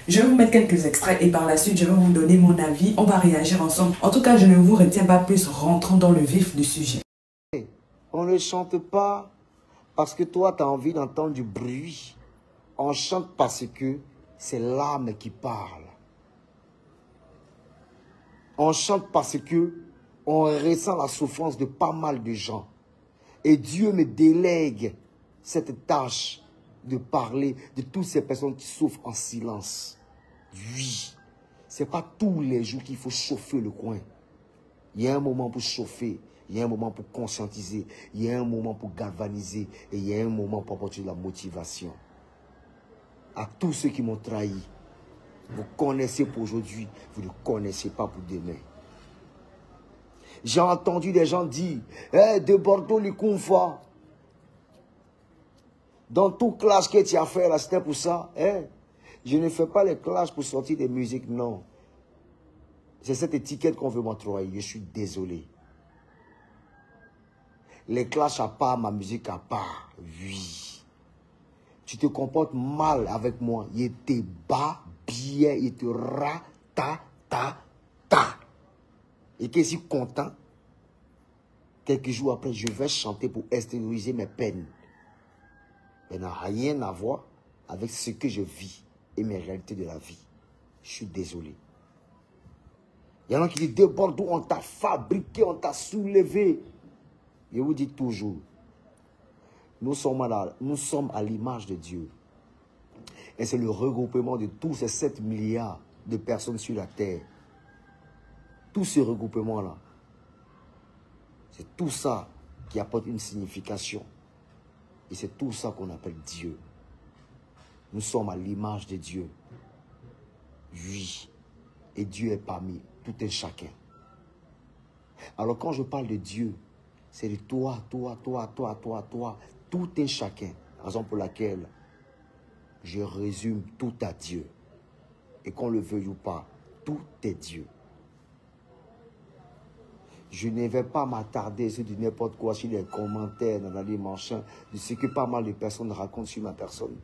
Je vais vous mettre quelques extraits et par la suite, je vais vous donner mon avis. On va réagir ensemble. En tout cas, je ne vous retiens pas plus, rentrons dans le vif du sujet. On ne chante pas parce que toi, tu as envie d'entendre du bruit. On chante parce que c'est l'âme qui parle. On chante parce que on ressent la souffrance de pas mal de gens. Et Dieu me délègue cette tâche de parler de toutes ces personnes qui souffrent en silence. Oui, ce n'est pas tous les jours qu'il faut chauffer le coin. Il y a un moment pour chauffer, il y a un moment pour conscientiser, il y a un moment pour galvaniser et il y a un moment pour apporter de la motivation. À tous ceux qui m'ont trahi, vous connaissez pour aujourd'hui, vous ne connaissez pas pour demain. J'ai entendu des gens dire, de Bordeaux, les Koumfa. Dans tout clash que tu as fait, là, c'était pour ça. Je ne fais pas les clashs pour sortir des musiques, non. C'est cette étiquette qu'on veut m'octroyer. Je suis désolé. Les clashs à part, ma musique à part. Oui. Tu te comportes mal avec moi. Il te bat bien, il te ta. Et que je suis content. Quelques jours après, je vais chanter pour extérioriser mes peines. Elle n'a rien à voir avec ce que je vis et mes réalités de la vie. Je suis désolé. Il y en a qui disent, de Bordeaux, on t'a fabriqué, on t'a soulevé. Je vous dis toujours, nous sommes à l'image de Dieu. Et c'est le regroupement de tous ces 7 milliards de personnes sur la terre. Tout ce regroupement-là, c'est tout ça qui apporte une signification. Et c'est tout ça qu'on appelle Dieu. Nous sommes à l'image de Dieu. Oui. Et Dieu est parmi tout un chacun. Alors quand je parle de Dieu, c'est de toi, tout un chacun. Raison pour laquelle je résume tout à Dieu. Et qu'on le veuille ou pas, tout est Dieu. Je ne vais pas m'attarder sur n'importe quoi, sur les commentaires, dans la dimension, de ce que pas mal de personnes racontent sur ma personne.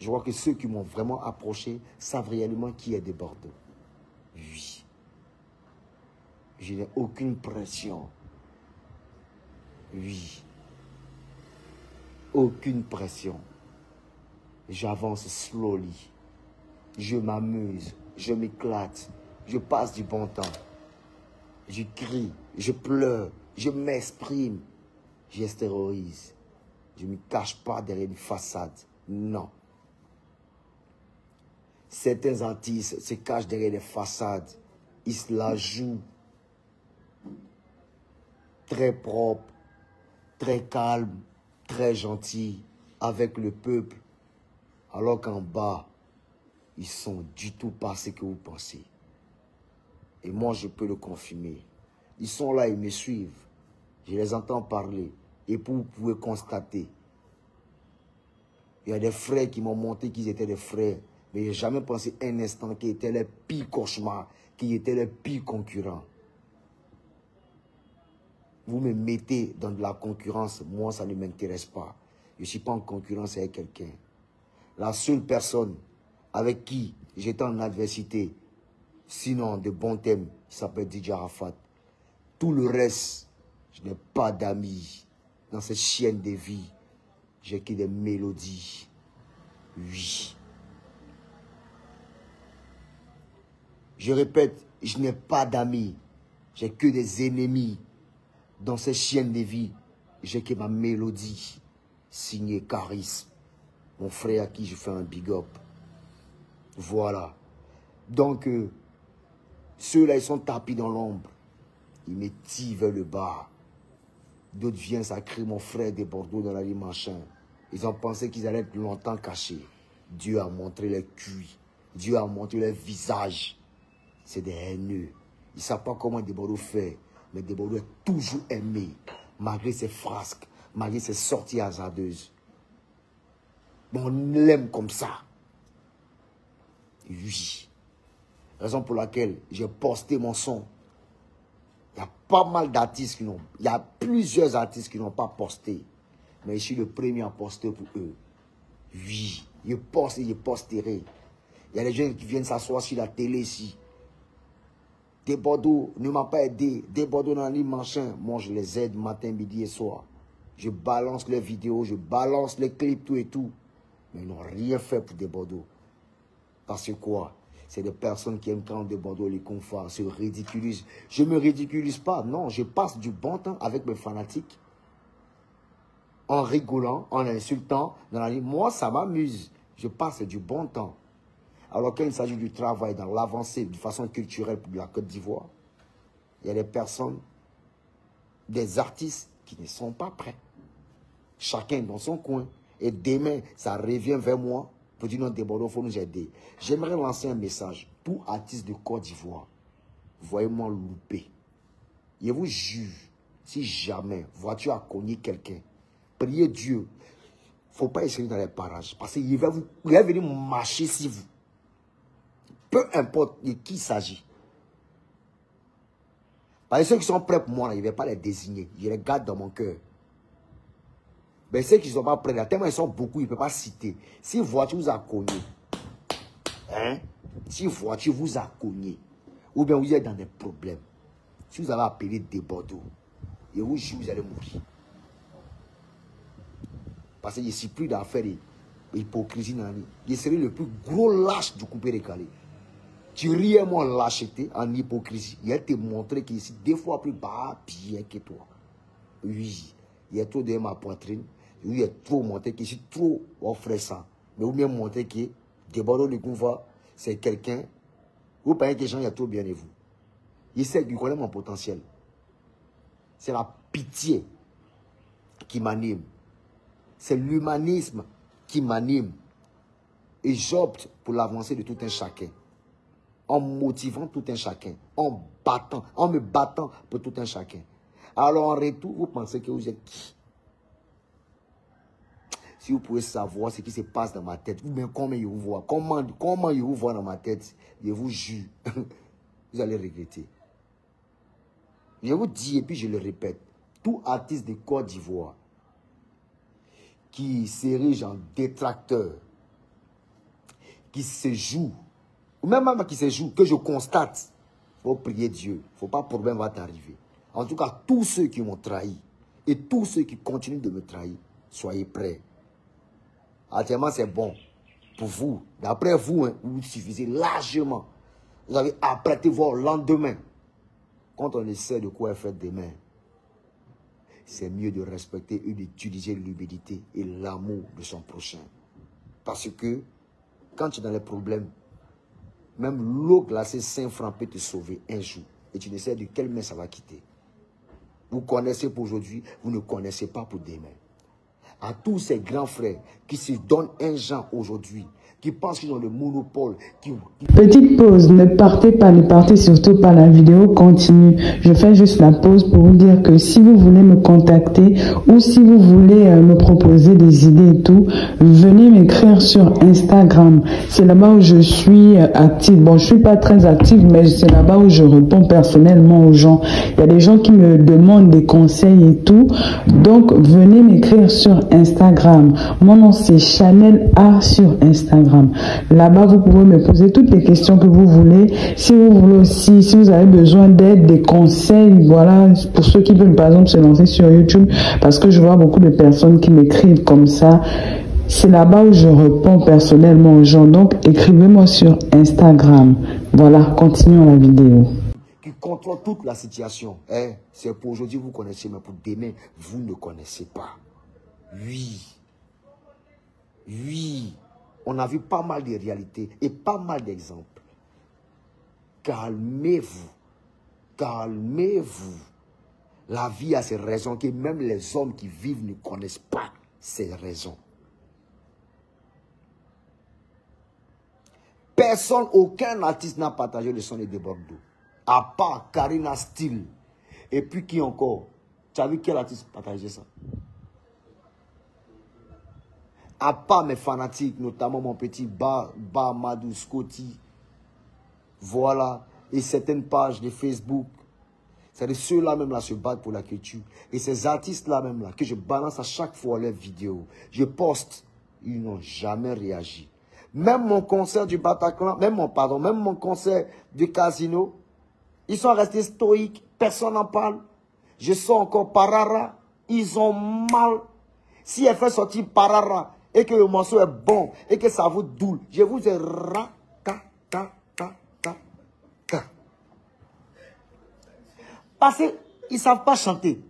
Je vois que ceux qui m'ont vraiment approché savent réellement qui est de Bordeaux. Oui. Je n'ai aucune pression. Oui. Aucune pression. J'avance slowly. Je m'amuse. Je m'éclate. Je passe du bon temps. Je crie. Je pleure. Je m'exprime. J'extériorise. Je ne me cache pas derrière une façade. Non. Certains artistes se cachent derrière des façades. Ils se la jouent. Très propre, très calme, très gentil avec le peuple. Alors qu'en bas, ils sont du tout pas ce que vous pensez. Et moi, je peux le confirmer. Ils sont là, ils me suivent. Je les entends parler. Et vous pouvez constater. Il y a des frères qui m'ont montré qu'ils étaient des frères. Mais je n'ai jamais pensé un instant qu'ils étaient les pires cauchemars, qu'ils étaient les pires concurrents. Vous me mettez dans de la concurrence, moi ça ne m'intéresse pas. Je ne suis pas en concurrence avec quelqu'un. La seule personne avec qui j'étais en adversité, sinon de bons thèmes, il s'appelle DJ Arafat. Tout le reste, je n'ai pas d'amis. Dans cette chaîne de vie, j'ai que des mélodies. Oui. Je répète, je n'ai pas d'amis. J'ai que des ennemis. Dans cette chaîne de vie, j'ai que ma mélodie. Signée Charisme. Mon frère à qui je fais un big up. Voilà. Donc, ceux-là, ils sont tapis dans l'ombre. Ils me tirent vers le bas. D'autres viennent sacrer mon frère de Bordeaux dans la rue machin. Ils ont pensé qu'ils allaient être longtemps cachés. Dieu a montré les cuits. Dieu a montré les visages. C'est des haineux. Ils ne savent pas comment de Bordeaux fait. Mais de Bordeaux est toujours aimé. Malgré ses frasques. Malgré ses sorties hasardeuses. On l'aime comme ça. Oui. Raison pour laquelle j'ai posté mon son. Il y a pas mal d'artistes qui n'ont... Il y a plusieurs artistes qui n'ont pas posté. Mais je suis le premier à poster pour eux. Oui. Je poste et je posterai. Il y a des gens qui viennent s'asseoir sur la télé ici. Des Bordeaux ne m'a pas aidé. Des Bordeaux dans les machin. Moi, je les aide matin, midi et soir. Je balance les vidéos, je balance les clips, tout et tout. Mais ils n'ont rien fait pour des Bordeaux. Parce que quoi? C'est des personnes qui aiment quand des Bordeaux les confins, se ridiculisent. Je ne me ridiculise pas, non. Je passe du bon temps avec mes fanatiques. En rigolant, en insultant. Dans la vie. Moi, ça m'amuse. Je passe du bon temps. Alors qu'il s'agit du travail dans l'avancée de façon culturelle pour la Côte d'Ivoire, il y a des personnes, des artistes qui ne sont pas prêts. Chacun dans son coin. Et demain, ça revient vers moi pour dire non, des Bordeaux, il faut nous aider. J'aimerais lancer un message pour artistes de Côte d'Ivoire. Voyez-moi louper. Je vous jure, si jamais voiture a cogné quelqu'un, priez Dieu. Il ne faut pas essayer dans les parages. Parce qu'il va venir marcher sur vous. Peu importe de qui il s'agit. Parce que ceux qui sont prêts pour moi, là, je ne vais pas les désigner. Je les garde dans mon cœur. Mais ceux qui ne sont pas prêts, là, tellement ils sont beaucoup, ils ne peuvent pas citer. Si voiture vous a cogné, hein? Si voiture vous a cogné, ou bien vous êtes dans des problèmes, si vous avez appelé des Bordeaux, et vous jure, vous allez mourir. Parce que je ne suis plus d'affaires d'hypocrisie dans la vie. Je serai le plus gros lâche du coupé décalé. Tu riais mon lâcheté en hypocrisie. Il a te montré qu'il est deux fois plus bas bien que toi. Oui, il est trop de ma poitrine. Oui, il est trop montré que je suis trop offressant. Mais vous bien montrer que des Bordeaux de Kouva, c'est quelqu'un. Vous pensez que les gens sont trop bien de vous. Il sait qu'il connaît mon potentiel. C'est la pitié qui m'anime. C'est l'humanisme qui m'anime. Et j'opte pour l'avancée de tout un chacun. En motivant tout un chacun. En me battant pour tout un chacun. Alors en retour, vous pensez que vous êtes qui? Si vous pouvez savoir ce qui se passe dans ma tête, ou bien comment je vous vois, comment je vous vois dans ma tête, je vous jure, vous allez regretter. Je vous dis, et puis je le répète, tout artiste de Côte d'Ivoire qui s'érige en détracteur, qui se joue, ou même qui se joue, que je constate, il faut prier Dieu, il ne faut pas que problème va t'arriver. En tout cas, tous ceux qui m'ont trahi, et tous ceux qui continuent de me trahir, soyez prêts. Actuellement, c'est bon pour vous. D'après vous, hein, vous suffisez largement. Vous avez apprêté votre lendemain. Quand on essaie de quoi faire demain, c'est mieux de respecter et d'utiliser l'humilité et l'amour de son prochain. Parce que quand tu es dans les problèmes, même l'eau glacée 5 francs peut te sauver un jour. Et tu ne sais de quelle main ça va quitter. Vous connaissez pour aujourd'hui, vous ne connaissez pas pour demain. À tous ces grands frères qui se donnent un genre aujourd'hui, qui pensent qu'ils ont le monopole. Petite pause, ne partez pas, ne partez surtout pas, la vidéo continue. Je fais juste la pause pour vous dire que si vous voulez me contacter ou si vous voulez me proposer des idées et tout, venez m'écrire sur Instagram. C'est là-bas où je suis active. Bon, je suis pas très active, mais c'est là-bas où je réponds personnellement aux gens. Il y a des gens qui me demandent des conseils et tout. Donc, venez m'écrire sur Instagram. Mon nom, c'est Chanel A sur Instagram. Là-bas, vous pouvez me poser toutes les questions que vous voulez. Si vous voulez aussi, si vous avez besoin d'aide, des conseils, voilà, pour ceux qui veulent par exemple se lancer sur YouTube, parce que je vois beaucoup de personnes qui m'écrivent comme ça. C'est là-bas où je réponds personnellement aux gens. Donc, écrivez-moi sur Instagram. Voilà, continuons la vidéo. Qui contrôle toute la situation. Eh, c'est pour aujourd'hui, vous connaissez, mais pour demain, vous ne connaissez pas. Oui. Oui. On a vu pas mal de réalités et pas mal d'exemples. Calmez-vous. Calmez-vous. La vie a ses raisons que même les hommes qui vivent ne connaissent pas ces raisons. Personne, aucun artiste n'a partagé le son de Bordeaux. À part Karina Steele. Et puis qui encore? Tu as vu quel artiste partageait ça? À part mes fanatiques, notamment mon petit Madou Scotty, voilà, et certaines pages de Facebook, c'est de ceux-là même là se battent pour la culture. Et ces artistes-là même là, que je balance à chaque fois leurs vidéos, je poste, ils n'ont jamais réagi. Même mon concert du Bataclan, même mon concert du Casino, ils sont restés stoïques, personne n'en parle. Je sors encore Parara, ils ont mal. Si elle fait sortir Parara et que le morceau est bon et que ça vous doule, je vous ai parce qu'ils ne savent pas chanter.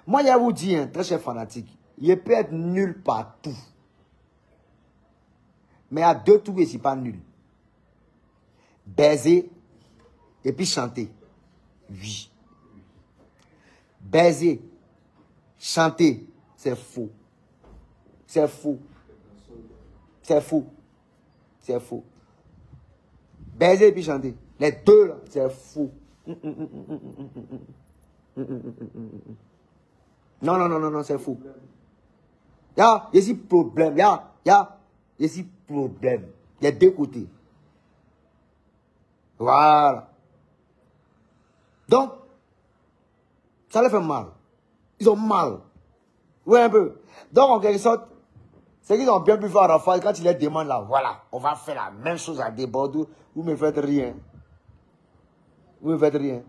Moi, je vous dis, très cher fanatique, il peut être nul partout. Mais à deux tours, c'est pas nul. Baiser et puis chanter. Oui. Baiser, chanter, c'est faux. C'est faux. C'est faux. C'est faux. Baiser et puis chanter. Les deux, là, c'est faux. Non, c'est faux. Il y a ici problème. Il y a ici problème. Il y a deux côtés. Voilà. Donc, ça leur fait mal. Ils ont mal. Oui, un peu. Donc, en quelque sorte, c'est qu'ils ont bien pu faire Arafat quand il les demande là, voilà, on va faire la même chose à des Bordeaux, vous ne me faites rien. Vous ne me faites rien.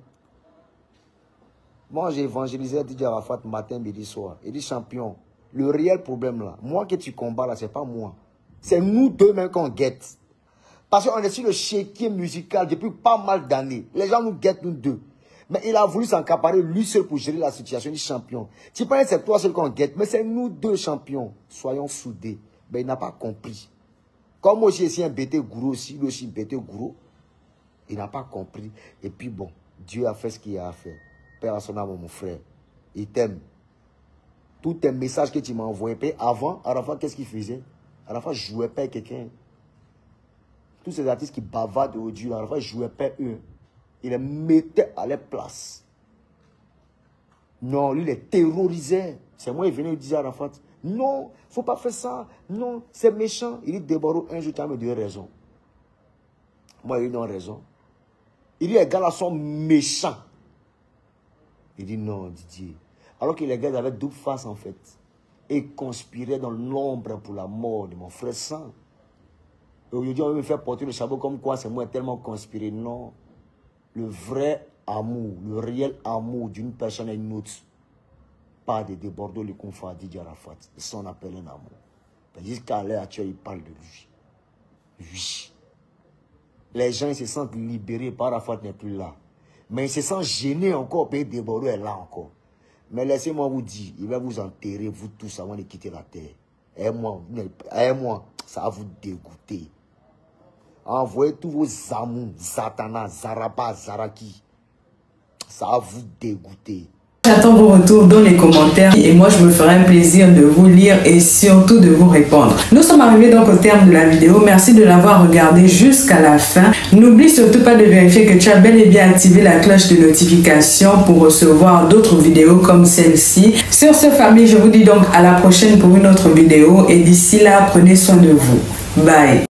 Moi, j'ai évangélisé Didier Arafat matin, midi, soir. Il dit, champion, le réel problème là, moi que tu combats là, c'est pas moi. C'est nous deux mêmes qu'on guette. Parce qu'on est sur le chéquier musical depuis pas mal d'années. Les gens nous guettent, nous deux. Mais il a voulu s'encaparer lui seul pour gérer la situation. Il dit, champion, tu penses que c'est toi seul qu'on guette, mais c'est nous deux champions. Soyons soudés. Mais il n'a pas compris. Comme moi aussi, un bêté gourou aussi, lui aussi bêté gourou. Il n'a pas compris. Et puis bon, Dieu a fait ce qu'il a fait. Père à son âme, mon frère. Il t'aime. Tous tes messages que tu m'as envoyés. Avant, Arafat, qu'est-ce qu'il faisait? Arafat jouait pas avec quelqu'un. Tous ces artistes qui bavardent au Dieu, Arafat jouait pas eux. Il les mettait à leur place. Non, lui, il les terrorisait. C'est moi, il venait et disait à Arafat, non, il ne faut pas faire ça. Non, c'est méchant. Il dit, Déboro, un jour, tu as me donné raison. Moi, il dit, non, raison. Il dit, les gars là sont méchants. Il dit, non, Didier. Alors que les gars avaient double face, en fait. Et conspiraient dans l'ombre pour la mort de mon frère sang. Et aujourd'hui, on veut me faire porter le chapeau comme quoi c'est moi tellement conspiré. Non. Le vrai amour, le réel amour d'une personne à une autre, pas de Bordeaux, le confort Didier Arafat. C'est ce qu'on appelle un amour. Jusqu'à l'heure actuelle, il parle de lui. Oui. Les gens ils se sentent libérés par Arafat n'est plus là. Mais ils se sentent gênés encore, parce que Bordeaux est là encore. Mais laissez-moi vous dire, il va vous enterrer, vous tous, avant de quitter la terre. Et moi, ça va vous dégoûter. Envoyez tous vos amours, Zatana, Zaraba, Zaraki. Ça va vous dégoûter. J'attends vos retours dans les commentaires et moi je me ferai un plaisir de vous lire et surtout de vous répondre. Nous sommes arrivés donc au terme de la vidéo. Merci de l'avoir regardé jusqu'à la fin. N'oublie surtout pas de vérifier que tu as bel et bien activé la cloche de notification pour recevoir d'autres vidéos comme celle-ci. Sur ce, famille, je vous dis donc à la prochaine pour une autre vidéo et d'ici là, prenez soin de vous. Bye.